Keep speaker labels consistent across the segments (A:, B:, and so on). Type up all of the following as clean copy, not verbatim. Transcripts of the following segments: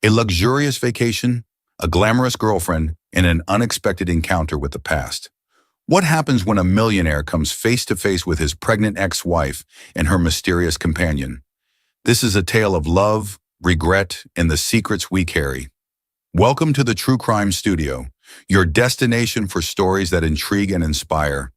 A: A luxurious vacation, a glamorous girlfriend, and an unexpected encounter with the past. What happens when a millionaire comes face to face with his pregnant ex-wife and her mysterious companion? This is a tale of love, regret, and the secrets we carry. Welcome to the True Crime Studio, your destination for stories that intrigue and inspire.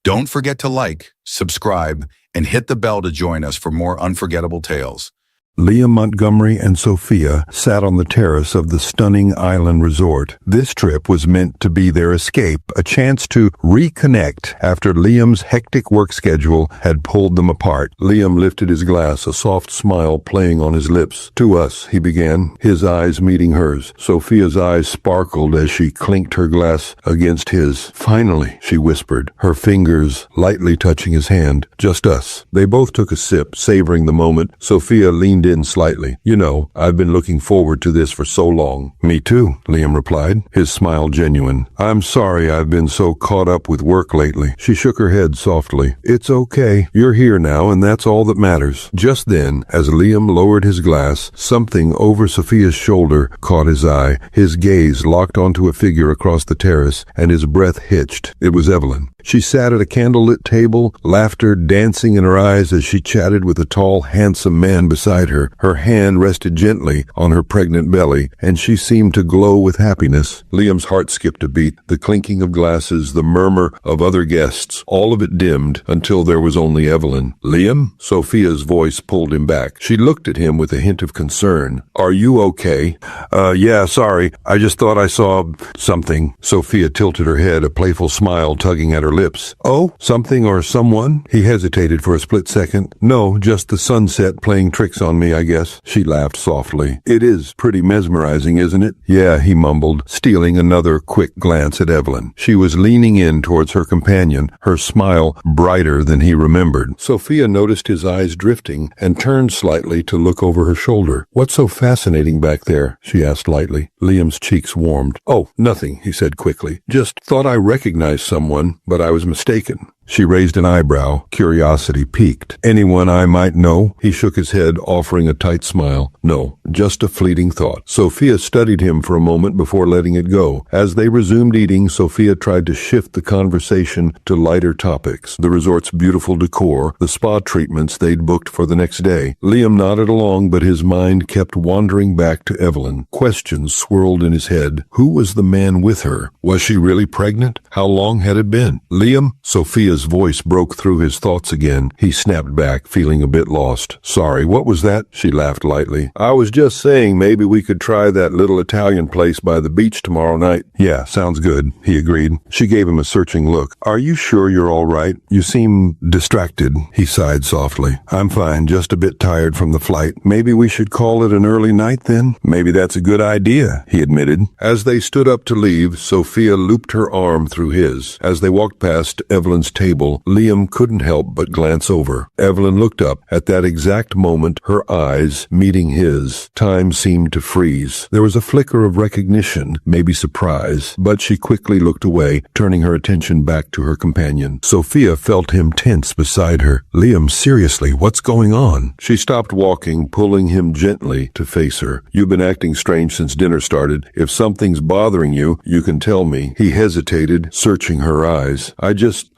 A: Don't forget to like, subscribe, and hit the bell to join us for more unforgettable tales.
B: Liam Montgomery and Sophia sat on the terrace of the stunning island resort. This trip was meant to be their escape, a chance to reconnect after Liam's hectic work schedule had pulled them apart. Liam lifted his glass, a soft smile playing on his lips. "To us," he began, his eyes meeting hers. Sophia's eyes sparkled as she clinked her glass against his. "Finally," she whispered, her fingers lightly touching his hand. "Just us." They both took a sip, savoring the moment. Sophia leaned in slightly. "You know, I've been looking forward to this for so long." "Me too," Liam replied, his smile genuine. "I'm sorry I've been so caught up with work lately." She shook her head softly. "It's okay. You're here now, and that's all that matters." Just then, as Liam lowered his glass, something over Sophia's shoulder caught his eye. His gaze locked onto a figure across the terrace, and his breath hitched. It was Evelyn. She sat at a candlelit table, laughter dancing in her eyes as she chatted with a tall, handsome man beside her. Her hand rested gently on her pregnant belly, and she seemed to glow with happiness. Liam's heart skipped a beat. The clinking of glasses, the murmur of other guests, all of it dimmed until there was only Evelyn. "Liam?" Sophia's voice pulled him back. She looked at him with a hint of concern. "Are you okay?" Yeah, sorry. I just thought I saw something." Sophia tilted her head, a playful smile tugging at her lips. "Oh, something or someone?" He hesitated for a split second. "No, just the sunset playing tricks on me, I guess." She laughed softly. "It is pretty mesmerizing, isn't it?" "Yeah," he mumbled, stealing another quick glance at Evelyn. She was leaning in towards her companion, her smile brighter than he remembered. Sophia noticed his eyes drifting and turned slightly to look over her shoulder. "What's so fascinating back there?" she asked lightly. Liam's cheeks warmed. "Oh, nothing," he said quickly. "Just thought I recognized someone, but I was mistaken." She raised an eyebrow, curiosity piqued. "Anyone I might know?" He shook his head, offering a tight smile. "No, just a fleeting thought." Sophia studied him for a moment before letting it go. As they resumed eating, Sophia tried to shift the conversation to lighter topics. The resort's beautiful decor, the spa treatments they'd booked for the next day. Liam nodded along, but his mind kept wandering back to Evelyn. Questions swirled in his head. Who was the man with her? Was she really pregnant? How long had it been? "Liam?" Sophia's voice broke through his thoughts again. He snapped back, feeling a bit lost. "Sorry, what was that?" She laughed lightly. "I was just saying maybe we could try that little Italian place by the beach tomorrow night." "Yeah, sounds good," he agreed. She gave him a searching look. "Are you sure you're all right? You seem distracted." He sighed softly. "I'm fine, just a bit tired from the flight. Maybe we should call it an early night then?" "Maybe that's a good idea," he admitted. As they stood up to leave, Sophia looped her arm through his. As they walked past Evelyn's table, Liam couldn't help but glance over. Evelyn looked up. At that exact moment, her eyes meeting his. Time seemed to freeze. There was a flicker of recognition, maybe surprise, but she quickly looked away, turning her attention back to her companion. Sophia felt him tense beside her. "Liam, seriously, what's going on?" She stopped walking, pulling him gently to face her. "You've been acting strange since dinner started. If something's bothering you, you can tell me." He hesitated, searching her eyes.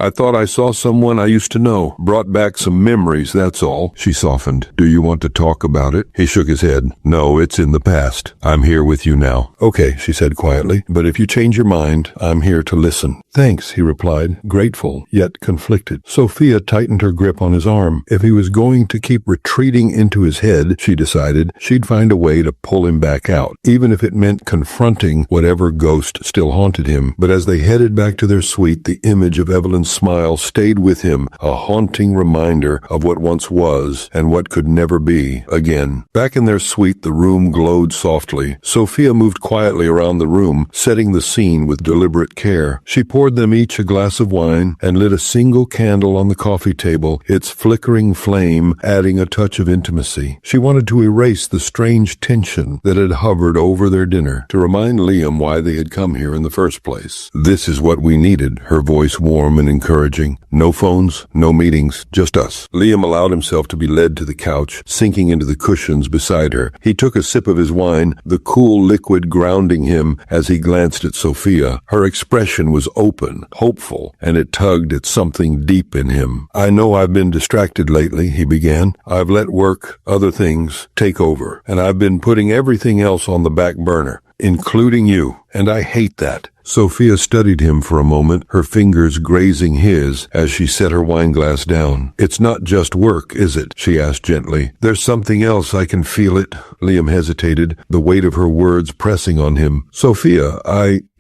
B: I thought I saw someone I used to know. Brought back some memories, that's all." She softened. "Do you want to talk about it?" He shook his head. "No, it's in the past. I'm here with you now." "Okay," she said quietly. "But if you change your mind, I'm here to listen." "Thanks," he replied, grateful, yet conflicted. Sophia tightened her grip on his arm. If he was going to keep retreating into his head, she decided, she'd find a way to pull him back out, even if it meant confronting whatever ghost still haunted him. But as they headed back to their suite, the image of Evelyn's smile stayed with him, a haunting reminder of what once was and what could never be again. Back in their suite, the room glowed softly. Sophia moved quietly around the room, setting the scene with deliberate care. She poured them each a glass of wine and lit a single candle on the coffee table, its flickering flame adding a touch of intimacy. She wanted to erase the strange tension that had hovered over their dinner, to remind Liam why they had come here in the first place. "This is what we needed," her voice warm and encouraging. encouraging. No phones, no meetings, just us. Liam allowed himself to be led to the couch, sinking into the cushions beside her. He took a sip of his wine, the cool liquid grounding him as he glanced at Sophia. Her expression was open, hopeful, and it tugged at something deep in him. I know I've been distracted lately, he began. I've let work, other things, take over, and I've been putting everything else on the back burner, including you, and I hate that. Sophia studied him for a moment, her fingers grazing his as she set her wineglass down. It's not just work, is it? She asked gently. There's something else, I can feel it. Liam hesitated, the weight of her words pressing on him. Sophia,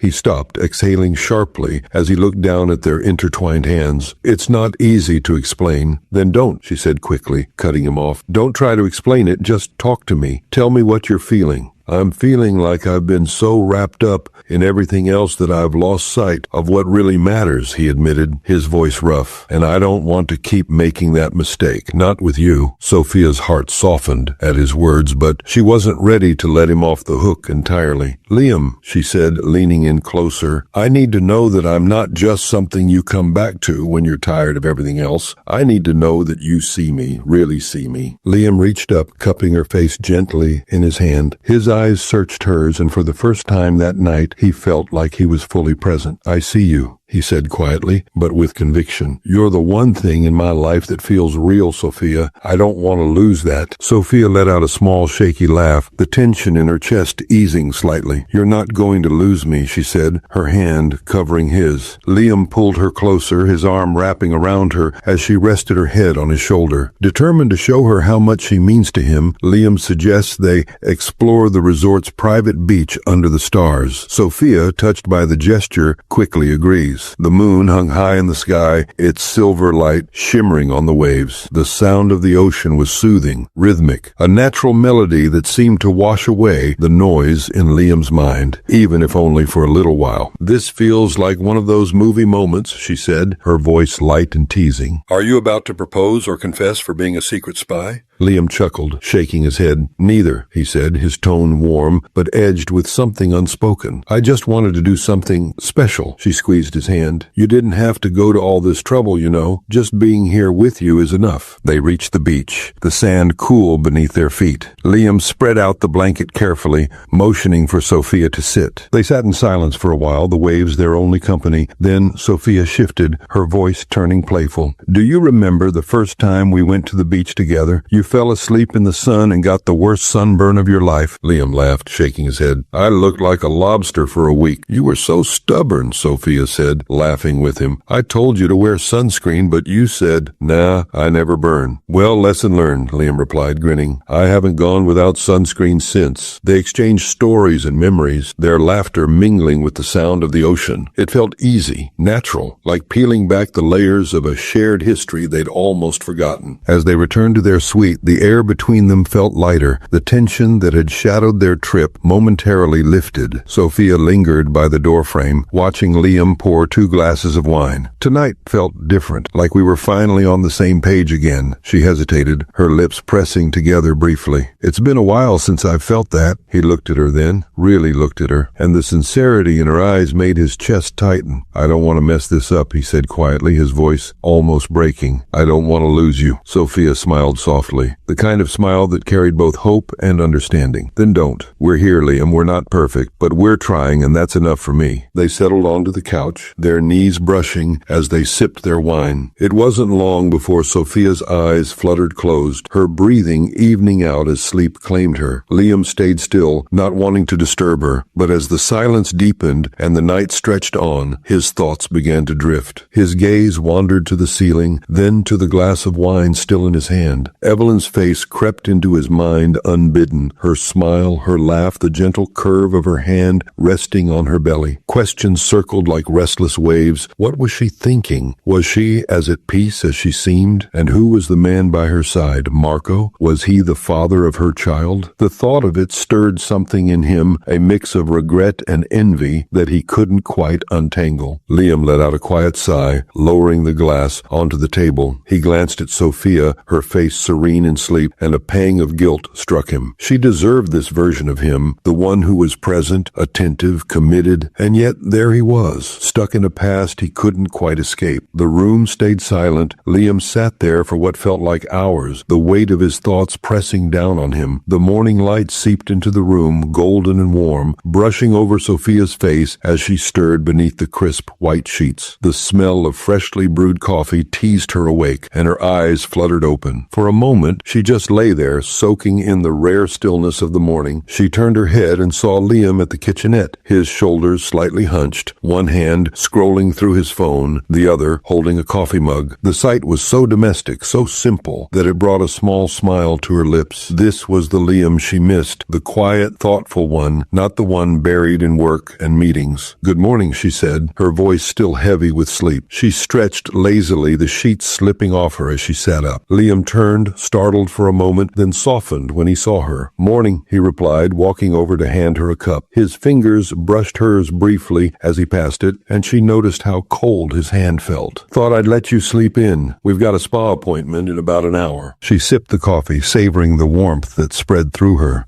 B: He stopped, exhaling sharply as he looked down at their intertwined hands. It's not easy to explain. Then don't, she said quickly, cutting him off. Don't try to explain it, just talk to me. Tell me what you're feeling. I'm feeling like I've been so wrapped up in everything else that I've lost sight of what really matters, he admitted, his voice rough. And I don't want to keep making that mistake. Not with you. Sophia's heart softened at his words, but she wasn't ready to let him off the hook entirely. Liam, she said, leaning in closer, I need to know that I'm not just something you come back to when you're tired of everything else. I need to know that you see me, really see me. Liam reached up, cupping her face gently in his hand. His eyes searched hers, and for the first time that night, he felt like he was fully present. I see you, he said quietly, but with conviction. You're the one thing in my life that feels real, Sophia. I don't want to lose that. Sophia let out a small, shaky laugh, the tension in her chest easing slightly. You're not going to lose me, she said, her hand covering his. Liam pulled her closer, his arm wrapping around her as she rested her head on his shoulder. Determined to show her how much she means to him, Liam suggests they explore the resort's private beach under the stars. Sophia, touched by the gesture, quickly agrees. The moon hung high in the sky, its silver light shimmering on the waves. The sound of the ocean was soothing, rhythmic, a natural melody that seemed to wash away the noise in Liam's mind, even if only for a little while. This feels like one of those movie moments, she said, her voice light and teasing. Are you about to propose or confess for being a secret spy? Liam chuckled, shaking his head. Neither, he said, his tone warm, but edged with something unspoken. I just wanted to do something special. She squeezed his hand. You didn't have to go to all this trouble, you know. Just being here with you is enough. They reached the beach, the sand cool beneath their feet. Liam spread out the blanket carefully, motioning for Sophia to sit. They sat in silence for a while, the waves their only company. Then Sophia shifted, her voice turning playful. Do you remember the first time we went to the beach together? You fell asleep in the sun and got the worst sunburn of your life. Liam laughed, shaking his head. I looked like a lobster for a week. You were so stubborn, Sophia said, laughing with him. I told you to wear sunscreen, but you said, nah, I never burn. Well, lesson learned, Liam replied, grinning. I haven't gone without sunscreen since. They exchanged stories and memories, their laughter mingling with the sound of the ocean. It felt easy, natural, like peeling back the layers of a shared history they'd almost forgotten. As they returned to their suite, the air between them felt lighter. The tension that had shadowed their trip momentarily lifted. Sophia lingered by the doorframe, watching Liam pour 2 glasses of wine. Tonight felt different, like we were finally on the same page again. She hesitated, her lips pressing together briefly. It's been a while since I've felt that. He looked at her then, really looked at her, and the sincerity in her eyes made his chest tighten. I don't want to mess this up, he said quietly, his voice almost breaking. I don't want to lose you. Sophia smiled softly, the kind of smile that carried both hope and understanding. Then don't. We're here, Liam. We're not perfect, but we're trying, and that's enough for me. They settled onto the couch, their knees brushing as they sipped their wine. It wasn't long before Sophia's eyes fluttered closed, her breathing evening out as sleep claimed her. Liam stayed still, not wanting to disturb her, but as the silence deepened and the night stretched on, his thoughts began to drift. His gaze wandered to the ceiling, then to the glass of wine still in his hand. Evelyn's face crept into his mind unbidden, her smile, her laugh, the gentle curve of her hand resting on her belly. Questions circled like restless waves. What was she thinking? Was she as at peace as she seemed? And who was the man by her side? Marco? Was he the father of her child? The thought of it stirred something in him, a mix of regret and envy that he couldn't quite untangle. Liam let out a quiet sigh, lowering the glass onto the table. He glanced at Sophia, her face serene in sleep, and a pang of guilt struck him. She deserved this version of him, the one who was present, attentive, committed, and yet there he was, stuck in a past he couldn't quite escape. The room stayed silent. Liam sat there for what felt like hours, the weight of his thoughts pressing down on him. The morning light seeped into the room, golden and warm, brushing over Sophia's face as she stirred beneath the crisp white sheets. The smell of freshly brewed coffee teased her awake, and her eyes fluttered open. For a moment, she just lay there, soaking in the rare stillness of the morning. She turned her head and saw Liam at the kitchenette, his shoulders slightly hunched, one hand scrolling through his phone, the other holding a coffee mug. The sight was so domestic, so simple, that it brought a small smile to her lips. This was the Liam she missed, the quiet, thoughtful one, not the one buried in work and meetings. "Good morning," she said, her voice still heavy with sleep. She stretched lazily, the sheets slipping off her as she sat up. Liam turned, startled for a moment, then softened when he saw her. "Morning," he replied, walking over to hand her a cup. His fingers brushed hers briefly as he passed it, and she noticed how cold his hand felt. "Thought I'd let you sleep in. We've got a spa appointment in about an hour." She sipped the coffee, savoring the warmth that spread through her.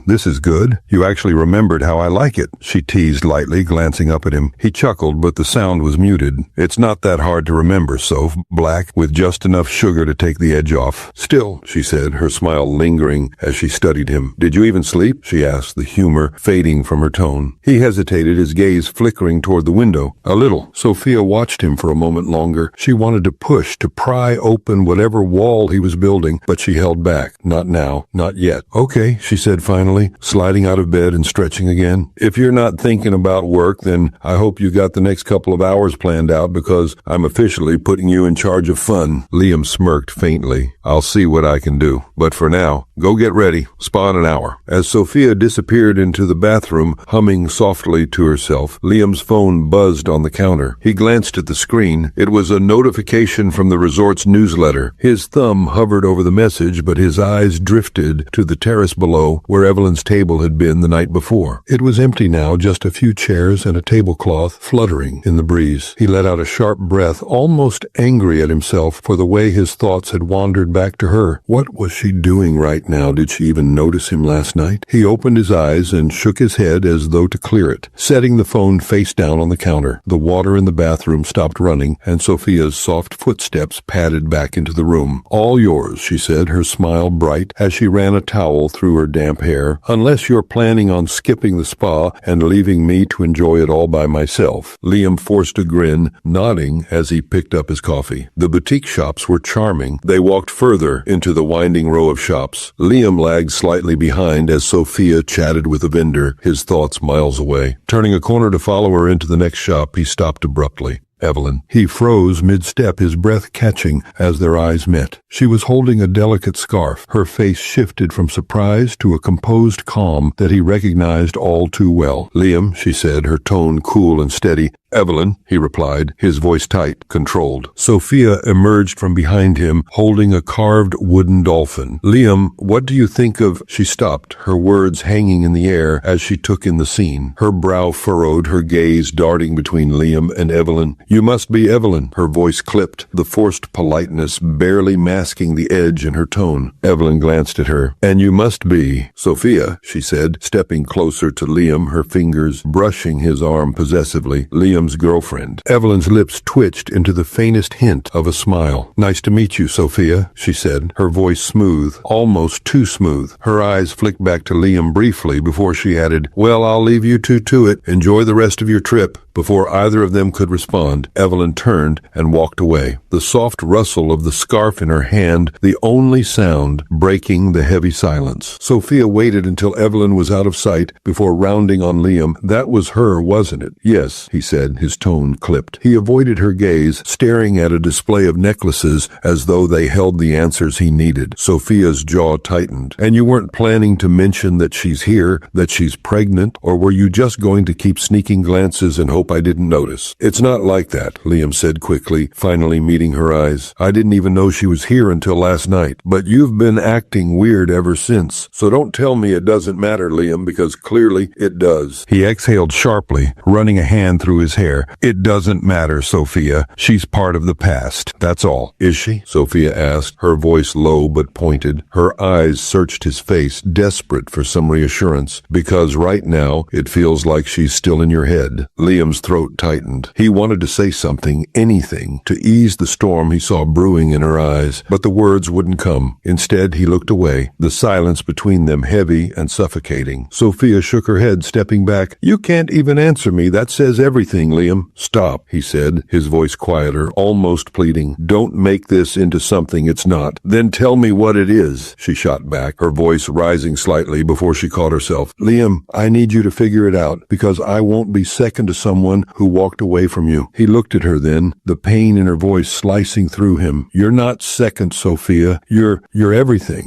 B: This is good. You actually remembered how I like it," she teased lightly, glancing up at him. He chuckled, but the sound was muted. "It's not that hard to remember, Soph. Black, with just enough sugar to take the edge off." "Still," she said, her smile lingering as she studied him. "Did you even sleep?" she asked, the humor fading from her tone. He hesitated, his gaze flickering toward the window. "A little." Sophia watched him for a moment longer. She wanted to push, to pry open whatever wall he was building, but she held back. "Not now. Not yet." "Okay," she said finally, sliding out of bed and stretching again. "If you're not thinking about work, then I hope you got the next couple of hours planned out, because I'm officially putting you in charge of fun." Liam smirked faintly. "I'll see what I can do. But for now, go get ready. Spa in an hour." As Sophia disappeared into the bathroom, humming softly to herself, Liam's phone buzzed on the counter. He glanced at the screen. It was a notification from the resort's newsletter. His thumb hovered over the message, but his eyes drifted to the terrace below, where Evelyn's table had been the night before. It was empty now, just a few chairs and a tablecloth fluttering in the breeze. He let out a sharp breath, almost angry at himself for the way his thoughts had wandered back to her. What was she doing right now? Did she even notice him last night? He opened his eyes and shook his head as though to clear it, setting the phone face down on the counter. The water in the bathroom stopped running, and Sophia's soft footsteps padded back into the room. "All yours," she said, her smile bright as she ran a towel through her damp hair. "Unless you're planning on skipping the spa and leaving me to enjoy it all by myself." Liam forced a grin, nodding as he picked up his coffee. The boutique shops were charming. They walked further into the winding row of shops. Liam lagged slightly behind as Sophia chatted with a vendor, his thoughts miles away. Turning a corner to follow her into the next shop, he stopped abruptly. "Evelyn." He froze mid-step, his breath catching as their eyes met. She was holding a delicate scarf. Her face shifted from surprise to a composed calm that he recognized all too well. "Liam," she said, her tone cool and steady. "Evelyn," he replied, his voice tight, controlled. Sophia emerged from behind him, holding a carved wooden dolphin. "Liam, what do you think of—" She stopped, her words hanging in the air as she took in the scene. Her brow furrowed, her gaze darting between Liam and Evelyn. "You must be Evelyn." Her voice clipped, the forced politeness barely masking the edge in her tone. Evelyn glanced at her. "And you must be Sophia," she said, stepping closer to Liam, her fingers brushing his arm possessively. "Liam's girlfriend." Evelyn's lips twitched into the faintest hint of a smile. "Nice to meet you, Sophia," she said, her voice smooth, almost too smooth. Her eyes flicked back to Liam briefly before she added, "Well, I'll leave you two to it. Enjoy the rest of your trip." Before either of them could respond, Evelyn turned and walked away, the soft rustle of the scarf in her hand the only sound breaking the heavy silence. Sophia waited until Evelyn was out of sight before rounding on Liam. "That was her, wasn't it?" "Yes," he said, his tone clipped. He avoided her gaze, staring at a display of necklaces as though they held the answers he needed. Sophia's jaw tightened. "And you weren't planning to mention that she's here, that she's pregnant, or were you just going to keep sneaking glances and hope I didn't notice?" "It's not like that," Liam said quickly, finally meeting her eyes. "I didn't even know she was here until last night. But you've been acting weird ever since. So don't tell me it doesn't matter, Liam, because clearly it does." He exhaled sharply, running a hand through his his hair. "It doesn't matter, Sophia. She's part of the past. That's all." "Is she?" Sophia asked, her voice low but pointed. Her eyes searched his face, desperate for some reassurance. "Because right now, it feels like she's still in your head." Liam's throat tightened. He wanted to say something, anything, to ease the storm he saw brewing in her eyes, but the words wouldn't come. Instead, he looked away, the silence between them heavy and suffocating. Sophia shook her head, stepping back. "You can't even answer me. That says everything, Liam." "Stop," he said, his voice quieter, almost pleading. "Don't make this into something it's not." "Then tell me what it is," she shot back, her voice rising slightly before she caught herself. "Liam, I need you to figure it out, because I won't be second to someone who walked away from you." He looked at her then, the pain in her voice slicing through him. "You're not second, Sophia. You're everything.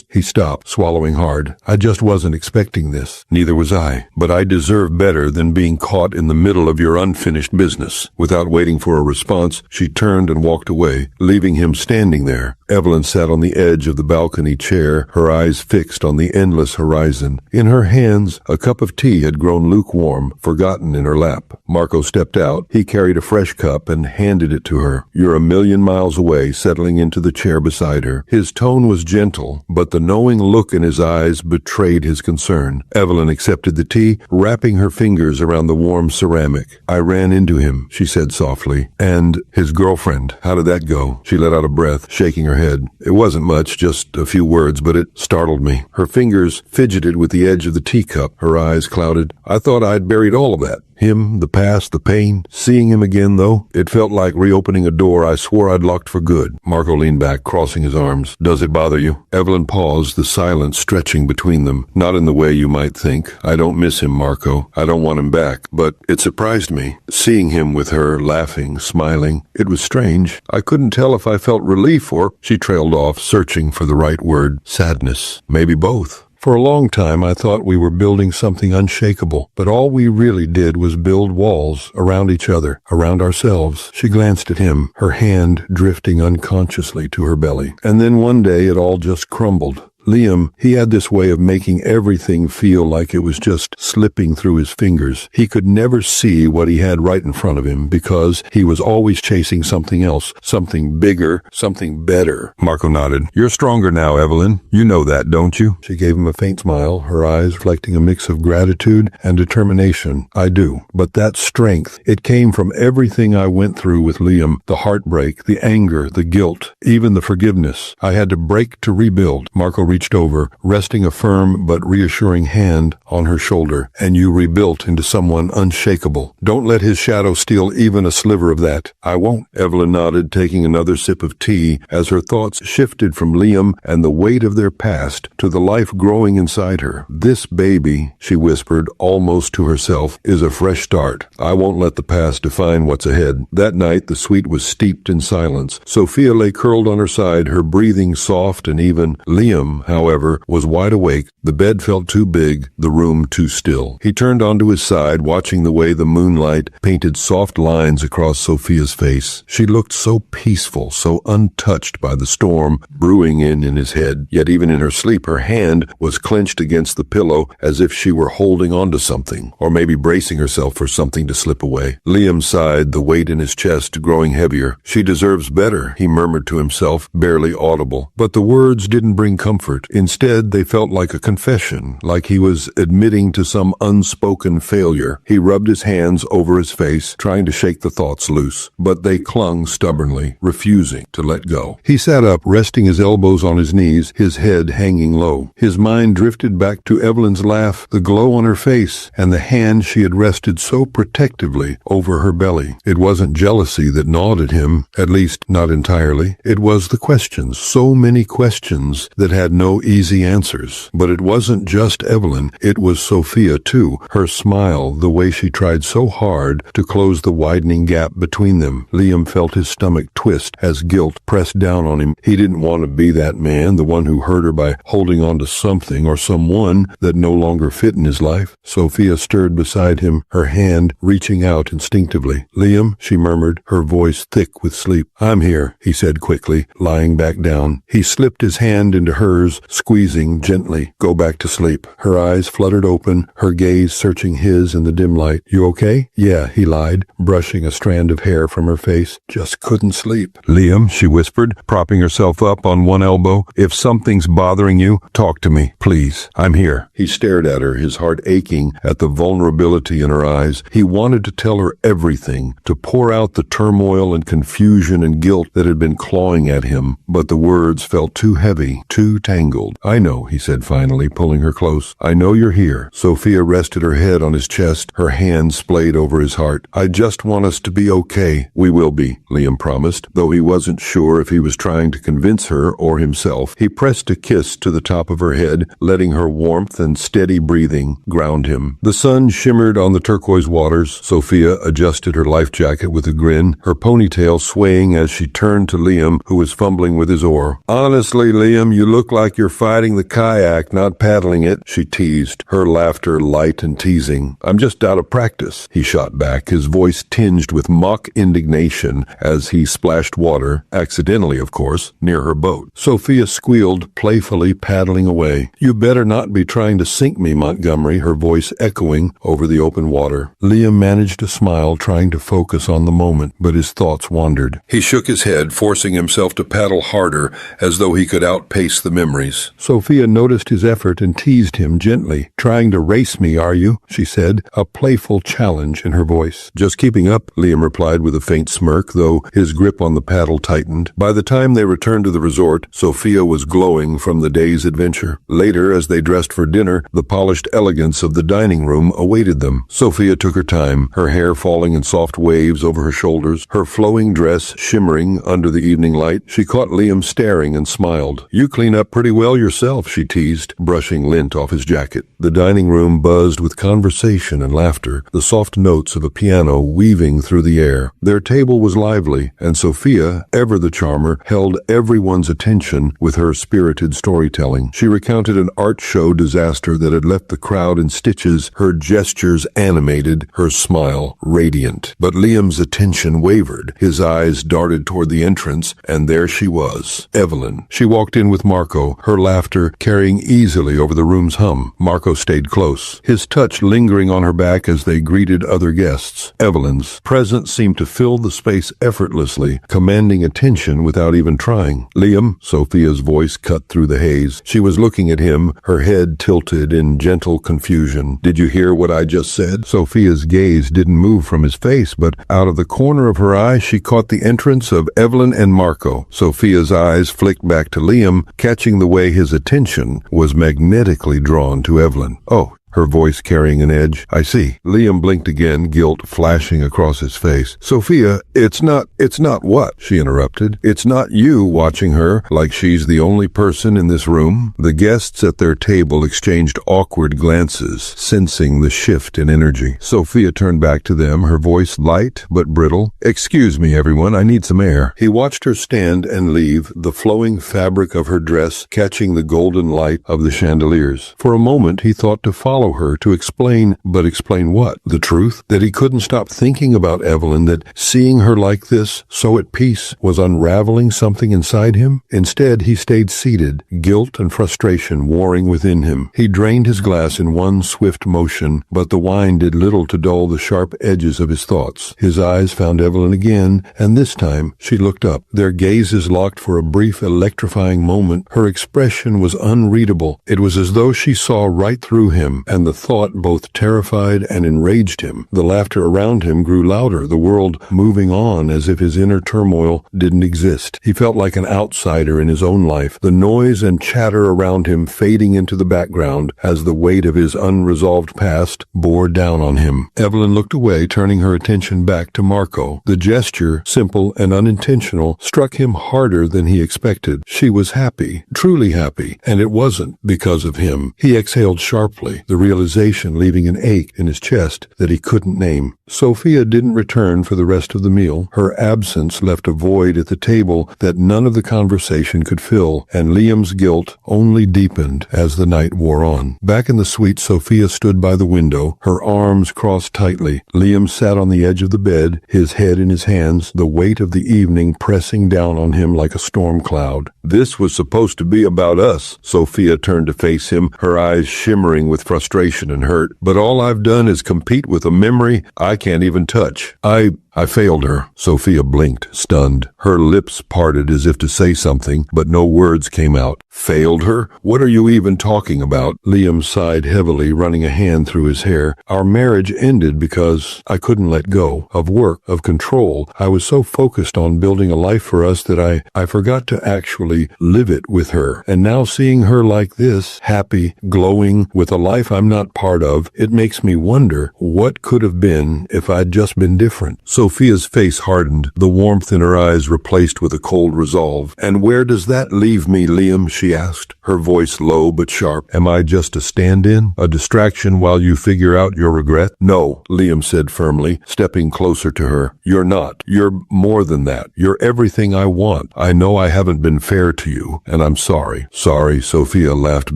B: He stopped, swallowing hard. "I just wasn't expecting this." "Neither was I. But I deserve better than being caught in the middle of your unfinished business." Without waiting for a response, she turned and walked away, leaving him standing there. Evelyn sat on the edge of the balcony chair, her eyes fixed on the endless horizon. In her hands, a cup of tea had grown lukewarm, forgotten in her lap. Marco stepped out. He carried a fresh cup and handed it to her. "You're a million miles away," settling into the chair beside her. His tone was gentle, but the knowing look in his eyes betrayed his concern. Evelyn accepted the tea, wrapping her fingers around the warm ceramic. "I ran into him," she said softly. "And his girlfriend. How did that go?" She let out a breath, shaking her head. "It wasn't much, just a few words, but it startled me." Her fingers fidgeted with the edge of the teacup, her eyes clouded. "I thought I'd buried all of that. Him, the past, the pain. Seeing him again, though, it felt like reopening a door I swore I'd locked for good." Marco leaned back, crossing his arms. "Does it bother you?" Evelyn paused, the silence stretching between them. "Not in the way you might think. I don't miss him, Marco. I don't want him back. But it surprised me, seeing him with her, laughing, smiling. It was strange. I couldn't tell if I felt relief or—" She trailed off, searching for the right word. "Sadness. Maybe both. For a long time, I thought we were building something unshakable, but all we really did was build walls around each other, around ourselves." She glanced at him, her hand drifting unconsciously to her belly. "And then one day it all just crumbled. Liam, he had this way of making everything feel like it was just slipping through his fingers. He could never see what he had right in front of him because he was always chasing something else, something bigger, something better." Marco nodded. "You're stronger now, Evelyn. You know that, don't you?" She gave him a faint smile, her eyes reflecting a mix of gratitude and determination. "I do. But that strength, it came from everything I went through with Liam, the heartbreak, the anger, the guilt, even the forgiveness. I had to break to rebuild." Marco reached over, resting a firm but reassuring hand on her shoulder. "And you rebuilt into someone unshakable. Don't let his shadow steal even a sliver of that." "I won't." Evelyn nodded, taking another sip of tea as her thoughts shifted from Liam and the weight of their past to the life growing inside her. "This baby," she whispered, almost to herself, "is a fresh start. I won't let the past define what's ahead." That night, the suite was steeped in silence. Sophia lay curled on her side, her breathing soft and even. Liam, however, was wide awake. The bed felt too big, the room too still. He turned onto his side, watching the way the moonlight painted soft lines across Sophia's face. She looked so peaceful, so untouched by the storm brewing in his head. Yet even in her sleep, her hand was clenched against the pillow as if she were holding on to something, or maybe bracing herself for something to slip away. Liam sighed, the weight in his chest growing heavier. "She deserves better," he murmured to himself, barely audible. But the words didn't bring comfort. Instead, they felt like a confession, like he was admitting to some unspoken failure. He rubbed his hands over his face, trying to shake the thoughts loose, but they clung stubbornly, refusing to let go. He sat up, resting his elbows on his knees, his head hanging low. His mind drifted back to Evelyn's laugh, the glow on her face, and the hand she had rested so protectively over her belly. It wasn't jealousy that gnawed at him, at least not entirely. It was the questions, so many questions that had no easy answers. But it wasn't just Evelyn, it was Sophia too. Her smile, the way she tried so hard to close the widening gap between them. Liam felt his stomach twist as guilt pressed down on him. He didn't want to be that man, the one who hurt her by holding on to something or someone that no longer fit in his life. Sophia stirred beside him, her hand reaching out instinctively. "Liam," she murmured, her voice thick with sleep. "I'm here," he said quickly, lying back down. He slipped his hand into hers, shoulders, squeezing gently. Go back to sleep. Her eyes fluttered open, her gaze searching his in the dim light. You okay? Yeah, he lied, brushing a strand of hair from her face. Just couldn't sleep. Liam, she whispered, propping herself up on one elbow. If something's bothering you, talk to me, please. I'm here. He stared at her, his heart aching at the vulnerability in her eyes. He wanted to tell her everything, to pour out the turmoil and confusion and guilt that had been clawing at him, but the words felt too heavy, too tangled. I know, he said finally, pulling her close. I know you're here. Sophia rested her head on his chest, her hand splayed over his heart. I just want us to be okay. We will be, Liam promised, though he wasn't sure if he was trying to convince her or himself. He pressed a kiss to the top of her head, letting her warmth and steady breathing ground him. The sun shimmered on the turquoise waters. Sophia adjusted her life jacket with a grin, her ponytail swaying as she turned to Liam, who was fumbling with his oar. Honestly, Liam, you look like you're fighting the kayak, not paddling it, she teased, her laughter light and teasing. I'm just out of practice, he shot back, his voice tinged with mock indignation as he splashed water, accidentally of course, near her boat. Sophia squealed, playfully paddling away. You better not be trying to sink me, Montgomery, her voice echoing over the open water. Liam managed to smile, trying to focus on the moment, but his thoughts wandered. He shook his head, forcing himself to paddle harder, as though he could outpace the memories. Sophia noticed his effort and teased him gently. Trying to race me, are you? She said, a playful challenge in her voice. Just keeping up, Liam replied with a faint smirk, though his grip on the paddle tightened. By the time they returned to the resort, Sophia was glowing from the day's adventure. Later, as they dressed for dinner, the polished elegance of the dining room awaited them. Sophia took her time, her hair falling in soft waves over her shoulders, her flowing dress shimmering under the evening light. She caught Liam staring and smiled. You clean up pretty well yourself, she teased, brushing lint off his jacket. The dining room buzzed with conversation and laughter, the soft notes of a piano weaving through the air. Their table was lively, and Sophia, ever the charmer, held everyone's attention with her spirited storytelling. She recounted an art show disaster that had left the crowd in stitches, her gestures animated, her smile radiant. But Liam's attention wavered. His eyes darted toward the entrance, and there she was, Evelyn. She walked in with Marco, her laughter carrying easily over the room's hum. Marco stayed close, his touch lingering on her back as they greeted other guests. Evelyn's presence seemed to fill the space effortlessly, commanding attention without even trying. Liam, Sophia's voice cut through the haze. She was looking at him, her head tilted in gentle confusion. Did you hear what I just said? Sophia's gaze didn't move from his face, but out of the corner of her eye she caught the entrance of Evelyn and Marco. Sophia's eyes flicked back to Liam, catching the way his attention was magnetically drawn to Evelyn. Oh, her voice carrying an edge. I see. Liam blinked again, guilt flashing across his face. Sophia, it's not what? She interrupted. It's not you watching her like she's the only person in this room. The guests at their table exchanged awkward glances, sensing the shift in energy. Sophia turned back to them, her voice light but brittle. Excuse me, everyone, I need some air. He watched her stand and leave, the flowing fabric of her dress catching the golden light of the chandeliers. For a moment he thought to follow her to explain, but explain what? The truth? That he couldn't stop thinking about Evelyn, that seeing her like this, so at peace, was unraveling something inside him? Instead, he stayed seated, guilt and frustration warring within him. He drained his glass in one swift motion, but the wine did little to dull the sharp edges of his thoughts. His eyes found Evelyn again, and this time she looked up. Their gazes locked for a brief, electrifying moment. Her expression was unreadable. It was as though she saw right through him, and the thought both terrified and enraged him. The laughter around him grew louder, the world moving on as if his inner turmoil didn't exist. He felt like an outsider in his own life, the noise and chatter around him fading into the background as the weight of his unresolved past bore down on him. Evelyn looked away, turning her attention back to Marco. The gesture, simple and unintentional, struck him harder than he expected. She was happy, truly happy, and it wasn't because of him. He exhaled sharply, the realization leaving an ache in his chest that he couldn't name. Sophia didn't return for the rest of the meal. Her absence left a void at the table that none of the conversation could fill, and Liam's guilt only deepened as the night wore on. Back in the suite, Sophia stood by the window, her arms crossed tightly. Liam sat on the edge of the bed, his head in his hands, the weight of the evening pressing down on him like a storm cloud. "This was supposed to be about us." Sophia turned to face him, her eyes shimmering with frustration and hurt. "But all I've done is compete with a memory I can't even touch. I failed her." Sophia blinked, stunned. Her lips parted as if to say something, but no words came out. "Failed her? What are you even talking about?" Liam sighed heavily, running a hand through his hair. "Our marriage ended because I couldn't let go of work, of control. I was so focused on building a life for us that I forgot to actually live it with her. And now seeing her like this, happy, glowing, with a life I'm not part of, it makes me wonder what could have been if I'd just been different." Sophia's face hardened, the warmth in her eyes replaced with a cold resolve. "And where does that leave me, Liam?" she asked, her voice low but sharp. "Am I just a stand-in, a distraction while you figure out your regret?" "No," Liam said firmly, stepping closer to her. "You're not. You're more than that. You're everything I want. I know I haven't been fair to you, and I'm sorry." "Sorry," Sophia laughed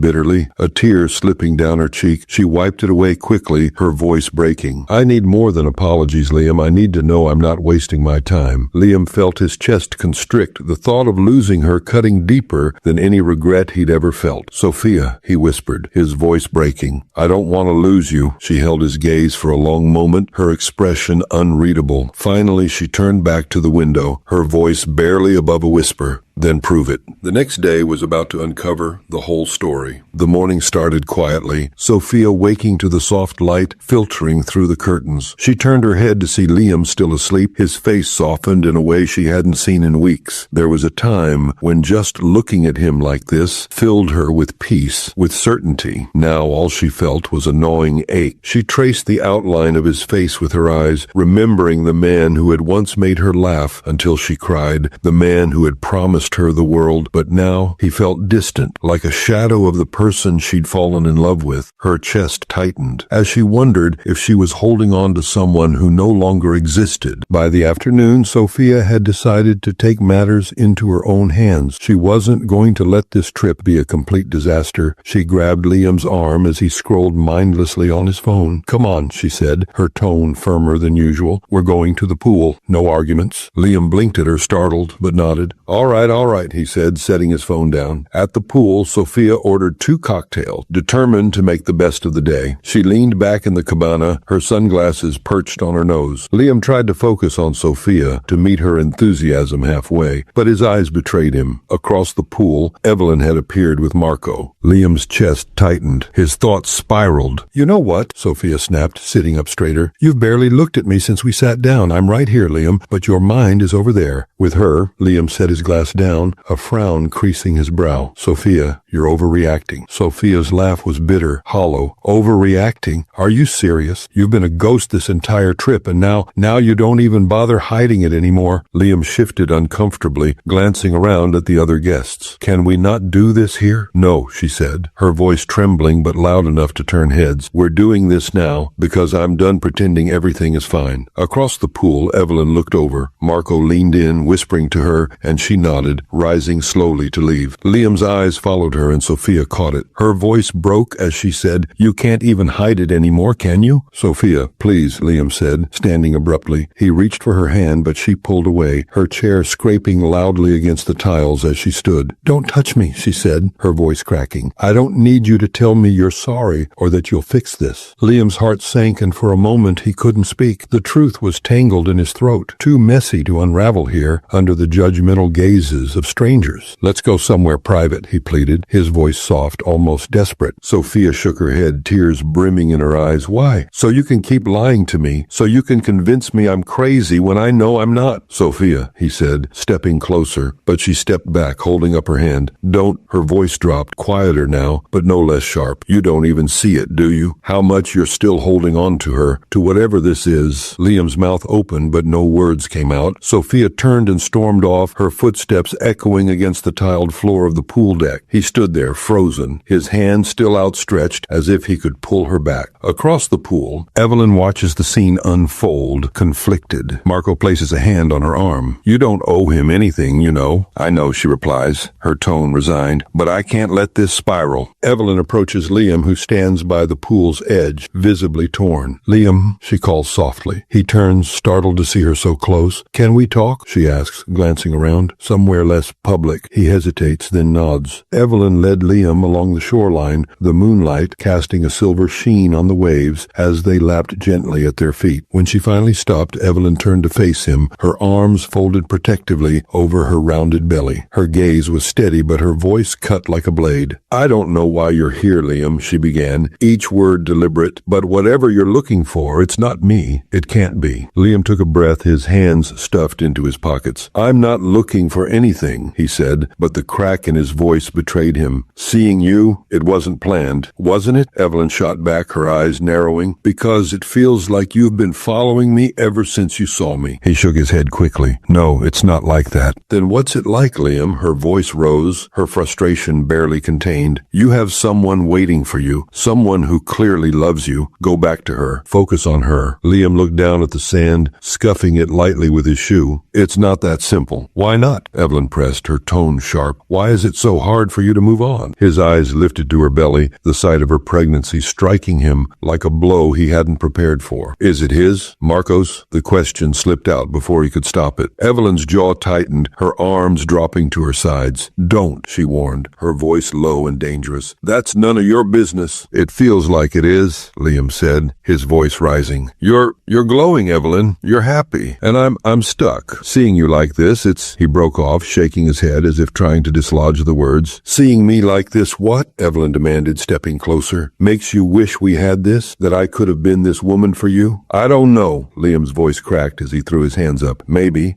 B: bitterly, a tear slipping down her cheek. She wiped it away quickly, her voice breaking. "I need more than apologies, Liam. I need to know I'm not wasting my time." Liam felt his chest constrict, the thought of losing her cutting deeper than any regret he'd ever felt. "Sophia," he whispered, his voice breaking. "I don't want to lose you." She held his gaze for a long moment, her expression unreadable. Finally, she turned back to the window, her voice barely above a whisper. "Then prove it." The next day was about to uncover the whole story. The morning started quietly, Sophia waking to the soft light filtering through the curtains. She turned her head to see Liam still asleep, his face softened in a way she hadn't seen in weeks. There was a time when just looking at him like this filled her with peace, with certainty. Now all she felt was a gnawing ache. She traced the outline of his face with her eyes, remembering the man who had once made her laugh until she cried, the man who had promised her the world, but now he felt distant, like a shadow of the person she'd fallen in love with. Her chest tightened, as she wondered if she was holding on to someone who no longer existed. By the afternoon, Sophia had decided to take matters into her own hands. She wasn't going to let this trip be a complete disaster. She grabbed Liam's arm as he scrolled mindlessly on his phone. "Come on," she said, her tone firmer than usual. "We're going to the pool. No arguments." Liam blinked at her, startled, but nodded. All right, he said, setting his phone down. At the pool, Sophia ordered 2 cocktails, determined to make the best of the day. She leaned back in the cabana, her sunglasses perched on her nose. Liam tried to focus on Sophia, to meet her enthusiasm halfway, but his eyes betrayed him. Across the pool, Evelyn had appeared with Marco. Liam's chest tightened. His thoughts spiraled. "You know what?" Sophia snapped, sitting up straighter. "You've barely looked at me since we sat down. I'm right here, Liam, but your mind is over there." With her, Liam set his glass down, a frown creasing his brow. "Sophia, you're overreacting." Sophia's laugh was bitter, hollow. "Overreacting? Are you serious? You've been a ghost this entire trip, and now you don't even bother hiding it anymore." Liam shifted uncomfortably, glancing around at the other guests. "Can we not do this here?" "No," she said, her voice trembling but loud enough to turn heads. "We're doing this now because I'm done pretending everything is fine." Across the pool, Evelyn looked over. Marco leaned in, whispering to her, and she nodded, rising slowly to leave. Liam's eyes followed her, and Sophia caught it. Her voice broke as she said, "You can't even hide it anymore, can you?" "Sophia, please," Liam said, standing abruptly. He reached for her hand, but she pulled away, her chair scraping loudly against the tiles as she stood. "Don't touch me," she said, her voice cracking. "I don't need you to tell me you're sorry or that you'll fix this." Liam's heart sank, and for a moment he couldn't speak. The truth was tangled in his throat, too messy to unravel here under the judgmental gazes of strangers. "Let's go somewhere private," he pleaded, his voice soft, almost desperate. Sophia shook her head, tears brimming in her eyes. "Why? So you can keep lying to me? So you can convince me I'm crazy when I know I'm not?" "Sophia," he said, stepping closer, but she stepped back, holding up her hand. "Don't." Her voice dropped, quieter now, but no less sharp. "You don't even see it, do you? How much you're still holding on to her, to whatever this is." Liam's mouth opened, but no words came out. Sophia turned and stormed off, her footsteps footsteps echoing against the tiled floor of the pool deck. He stood there, frozen, his hand still outstretched as if he could pull her back. Across the pool, Evelyn watches the scene unfold, conflicted. Marco places a hand on her arm. "You don't owe him anything, you know." "I know," she replies, her tone resigned, "but I can't let this spiral." Evelyn approaches Liam, who stands by the pool's edge, visibly torn. "Liam," she calls softly. He turns, startled to see her so close. "Can we talk?" she asks, glancing around. "Somewhere less public." He hesitates, then nods. Evelyn led Liam along the shoreline, the moonlight casting a silver sheen on the waves as they lapped gently at their feet. When she finally stopped, Evelyn turned to face him, her arms folded protectively over her rounded belly. Her gaze was steady, but her voice cut like a blade. "I don't know why you're here, Liam," she began, each word deliberate, "but whatever you're looking for, it's not me. It can't be." Liam took a breath, his hands stuffed into his pockets. "I'm not looking for anything," he said, but the crack in his voice betrayed him. "Seeing you, it wasn't planned, wasn't it?" Evelyn shot back, her eyes narrowing. "Because it feels like you've been following me ever since you saw me." He shook his head quickly. "No, it's not like that." "Then what's it like, Liam?" Her voice rose, her frustration barely contained. "You have someone waiting for you, someone who clearly loves you. Go back to her. Focus on her." Liam looked down at the sand, scuffing it lightly with his shoe. "It's not that simple." "Why not?" Evelyn pressed, her tone sharp. "Why is it so hard for you to move on?" His eyes lifted to her belly, the sight of her pregnancy striking him like a blow he hadn't prepared for. "Is it his? Marco's?" The question slipped out before he could stop it. Evelyn's jaw tightened, her arms dropping to her sides. "Don't," she warned, her voice low and dangerous. "That's none of your business." "It feels like it is," Liam said, his voice rising. You're glowing, Evelyn. You're happy. And I'm stuck. Seeing you like this, He broke off, shaking his head as if trying to dislodge the words. "Seeing me like this what?" Evelyn demanded, stepping closer. "Makes you wish we had this? That I could have been this woman for you?" "I don't know." Liam's voice cracked as he threw his hands up. Maybe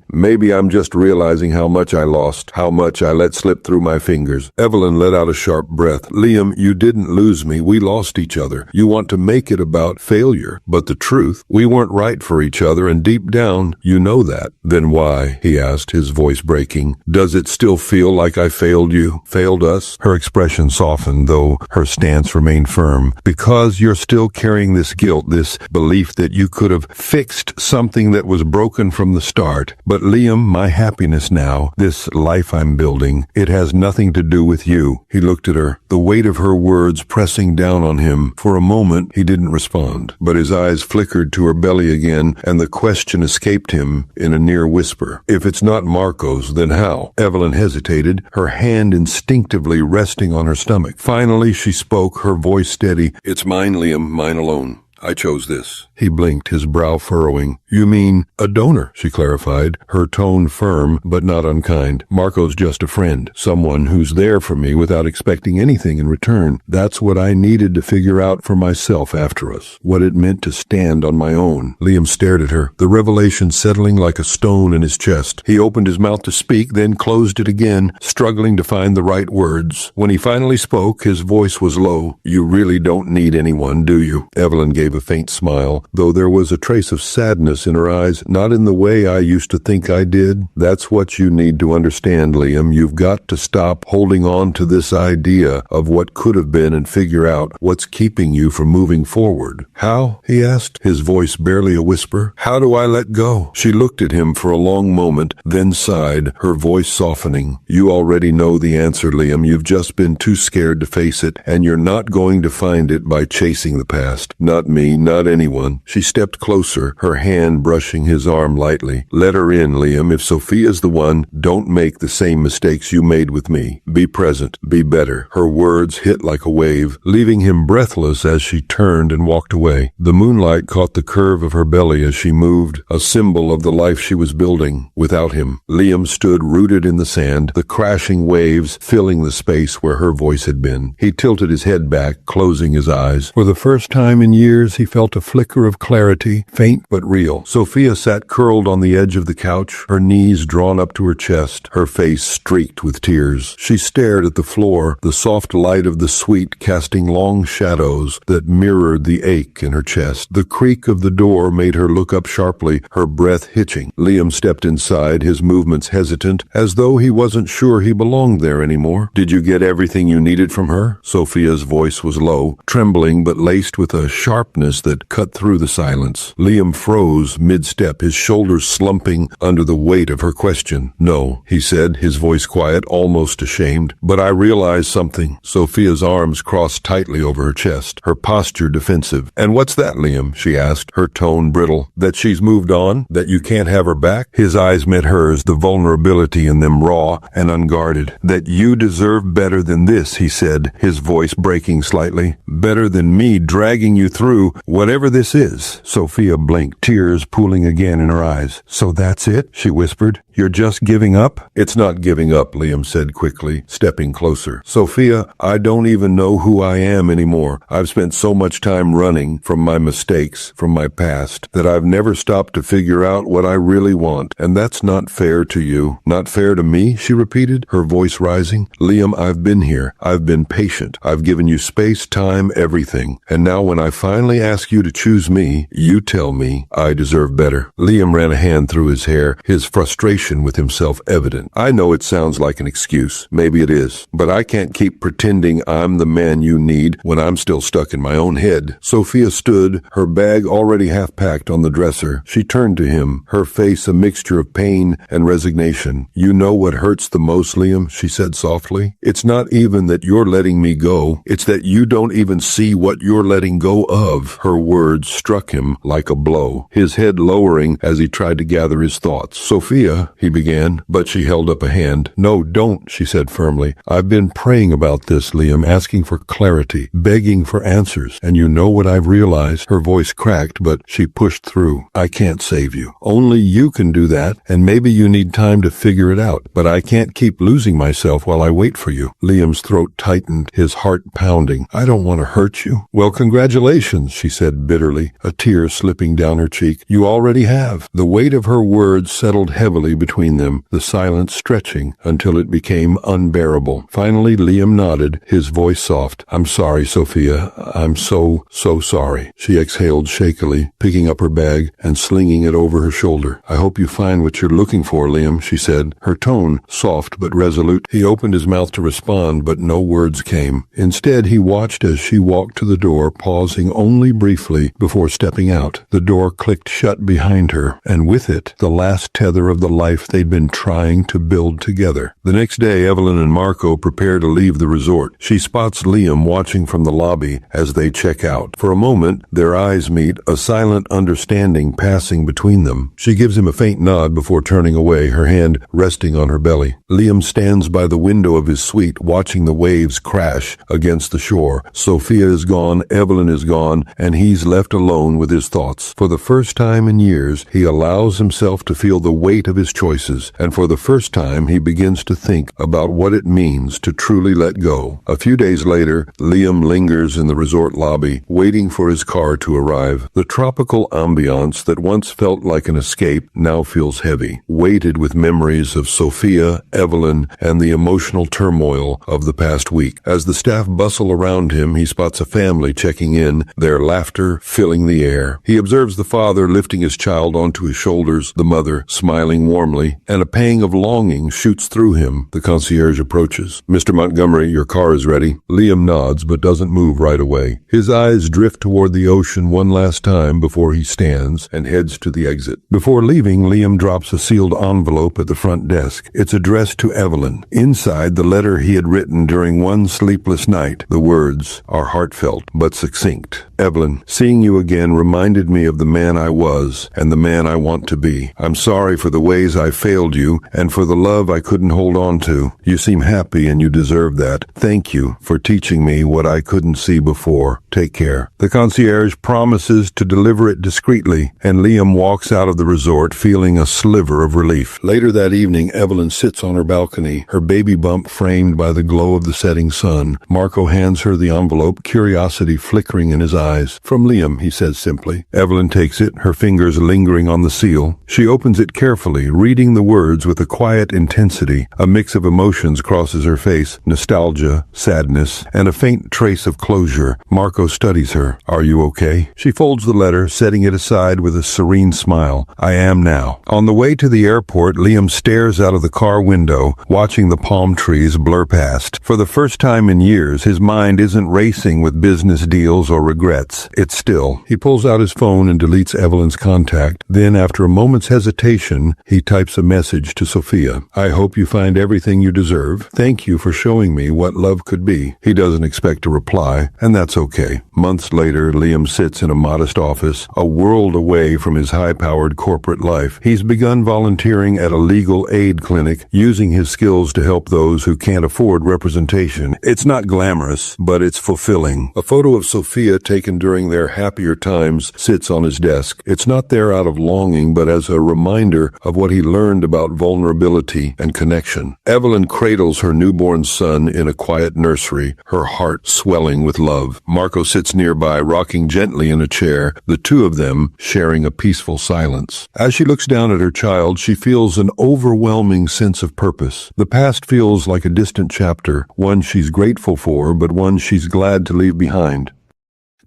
B: I'm just realizing how much I lost, how much I let slip through my fingers." Evelyn let out a sharp breath. "Liam, you didn't lose me. We lost each other. You want to make it about failure. But the truth, we weren't right for each other, and deep down, you know that." "Then why?" he asked, his voice breaking. "Does it still feel like I failed you? Failed us?" Her expression softened, though her stance remained firm. "Because you're still carrying this guilt, this belief that you could have fixed something that was broken from the start. But Liam, my happiness now, this life I'm building, it has nothing to do with you." He looked at her, the weight of her words pressing down on him. For a moment, he didn't respond, but his eyes flickered to her belly again, and the question escaped him in a near whisper. "If it's not Marco's, then how?" Evelyn hesitated, her hand instinctively resting on her stomach. Finally, she spoke, her voice steady. "It's mine, Liam, mine alone. I chose this." He blinked, his brow furrowing. "You mean a donor?" she clarified, her tone firm but not unkind. "Marco's just a friend, someone who's there for me without expecting anything in return. That's what I needed to figure out for myself after us, what it meant to stand on my own." Liam stared at her, the revelation settling like a stone in his chest. He opened his mouth to speak, then closed it again, struggling to find the right words. When he finally spoke, his voice was low. "You really don't need anyone, do you?" Evelyn gave a faint smile, though there was a trace of sadness in her eyes. "Not in the way I used to think I did. That's what you need to understand, Liam. You've got to stop holding on to this idea of what could have been and figure out what's keeping you from moving forward." "How?" he asked, his voice barely a whisper. "How do I let go?" She looked at him for a long moment, then sighed, her voice softening. "You already know the answer, Liam. You've just been too scared to face it, and you're not going to find it by chasing the past. Not me, not anyone." She stepped closer, her hand brushing his arm lightly. "Let her in, Liam. If Sophia's the one, don't make the same mistakes you made with me. Be present. Be better." Her words hit like a wave, leaving him breathless as she turned and walked away. The moonlight caught the curve of her belly as she moved, a symbol of the life she was building without him. Liam stood rooted in the sand, the crashing waves filling the space where her voice had been. He tilted his head back, closing his eyes. For the first time in years, tears, he felt a flicker of clarity, faint but real. Sophia sat curled on the edge of the couch, her knees drawn up to her chest, her face streaked with tears. She stared at the floor, the soft light of the suite casting long shadows that mirrored the ache in her chest. The creak of the door made her look up sharply, her breath hitching. Liam stepped inside, his movements hesitant, as though he wasn't sure he belonged there anymore. "Did you get everything you needed from her?" Sophia's voice was low, trembling but laced with a sharpness that cut through the silence. Liam froze mid-step, his shoulders slumping under the weight of her question. "No," he said, his voice quiet, almost ashamed. "But I realized something." Sophia's arms crossed tightly over her chest, her posture defensive. "And what's that, Liam?" she asked, her tone brittle. "That she's moved on? That you can't have her back?" His eyes met hers, the vulnerability in them raw and unguarded. "That you deserve better than this," he said, his voice breaking slightly. "Better than me dragging you through whatever this is." Sophia blinked, tears pooling again in her eyes. "So that's it?" she whispered. "You're just giving up?" "It's not giving up," Liam said quickly, stepping closer. "Sophia, I don't even know who I am anymore. I've spent so much time running from my mistakes, from my past, that I've never stopped to figure out what I really want. And that's not fair to you." "Not fair to me?" she repeated, her voice rising. "Liam, I've been here. I've been patient. I've given you space, time, everything. And now when I finally ask you to choose me, you tell me I deserve better." Liam ran a hand through his hair, his frustration with himself evident. "I know it sounds like an excuse. Maybe it is. But I can't keep pretending I'm the man you need when I'm still stuck in my own head." Sophia stood, her bag already half packed on the dresser. She turned to him, her face a mixture of pain and resignation. "You know what hurts the most, Liam," she said softly. "It's not even that you're letting me go. It's that you don't even see what you're letting go of." Her words struck him like a blow, his head lowering as he tried to gather his thoughts. "Sophia," he began, but she held up a hand. "No, don't," she said firmly. "I've been praying about this, Liam, asking for clarity, begging for answers. And you know what I've realized?" Her voice cracked, but she pushed through. "I can't save you. Only you can do that, and maybe you need time to figure it out. But I can't keep losing myself while I wait for you." Liam's throat tightened, his heart pounding. "I don't want to hurt you." "Well, congratulations," she said bitterly, a tear slipping down her cheek. "You already have." The weight of her words settled heavily between them, the silence stretching until it became unbearable. Finally, Liam nodded, his voice soft. "I'm sorry, Sophia. I'm so sorry." She exhaled shakily, picking up her bag and slinging it over her shoulder. "I hope you find what you're looking for, Liam," she said, her tone soft but resolute. He opened his mouth to respond, but no words came. Instead, he watched as she walked to the door, pausing only briefly before stepping out. The door clicked shut behind her, and with it, the last tether of the life they'd been trying to build together. The next day, Evelyn and Marco prepare to leave the resort. She spots Liam watching from the lobby as they check out. For a moment, their eyes meet, a silent understanding passing between them. She gives him a faint nod before turning away, her hand resting on her belly. Liam stands by the window of his suite, watching the waves crash against the shore. Sophia is gone, Evelyn is gone, and he's left alone with his thoughts. For the first time in years, he allows himself to feel the weight of his choices, and for the first time, he begins to think about what it means to truly let go. A few days later, Liam lingers in the resort lobby, waiting for his car to arrive. The tropical ambiance that once felt like an escape now feels heavy, weighted with memories of Sophia, Evelyn, and the emotional turmoil of the past week. As the staff bustle around him, he spots a family checking in, their laughter filling the air. He observes the father lifting his child onto his shoulders, the mother smiling warmly, and a pang of longing shoots through him. The concierge approaches. "Mr. Montgomery, your car is ready." Liam nods but doesn't move right away. His eyes drift toward the ocean one last time before he stands and heads to the exit. Before leaving, Liam drops a sealed envelope at the front desk. It's addressed to Evelyn. Inside, the letter he had written during one sleepless night. The words are heartfelt but succinct. "Evelyn, seeing you again reminded me of the man I was and the man I want to be. I'm sorry for the ways I failed you and for the love I couldn't hold on to. You seem happy and you deserve that. Thank you for teaching me what I couldn't see before. Take care." The concierge promises to deliver it discreetly, and Liam walks out of the resort feeling a sliver of relief. Later that evening, Evelyn sits on her balcony, her baby bump framed by the glow of the setting sun. Marco hands her the envelope, curiosity flickering in his eyes. eyes. "From Liam," he says simply. Evelyn takes it, her fingers lingering on the seal. She opens it carefully, reading the words with a quiet intensity. A mix of emotions crosses her face: nostalgia, sadness, and a faint trace of closure. Marco studies her. "Are you okay?" She folds the letter, setting it aside with a serene smile. "I am now." On the way to the airport, Liam stares out of the car window, watching the palm trees blur past. For the first time in years, his mind isn't racing with business deals or regrets. It's still. He pulls out his phone and deletes Evelyn's contact. Then, after a moment's hesitation, he types a message to Sophia. "I hope you find everything you deserve. Thank you for showing me what love could be." He doesn't expect a reply, and that's okay. Months later, Liam sits in a modest office, a world away from his high-powered corporate life. He's begun volunteering at a legal aid clinic, using his skills to help those who can't afford representation. It's not glamorous, but it's fulfilling. A photo of Sophia taken during their happier times sits on his desk. It's not there out of longing, but as a reminder of what he learned about vulnerability and connection. Evelyn cradles her newborn son in a quiet nursery, her heart swelling with love. Marco sits nearby, rocking gently in a chair, the two of them sharing a peaceful silence. As she looks down at her child, she feels an overwhelming sense of purpose. The past feels like a distant chapter, one she's grateful for, but one she's glad to leave behind.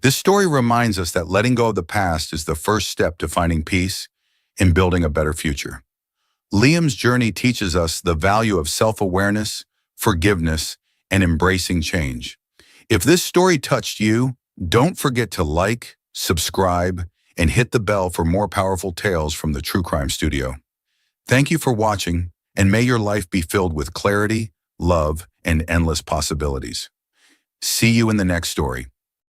A: This story reminds us that letting go of the past is the first step to finding peace and building a better future. Liam's journey teaches us the value of self-awareness, forgiveness, and embracing change. If this story touched you, don't forget to like, subscribe, and hit the bell for more powerful tales from the True Crime Studio. Thank you for watching, and may your life be filled with clarity, love, and endless possibilities. See you in the next story.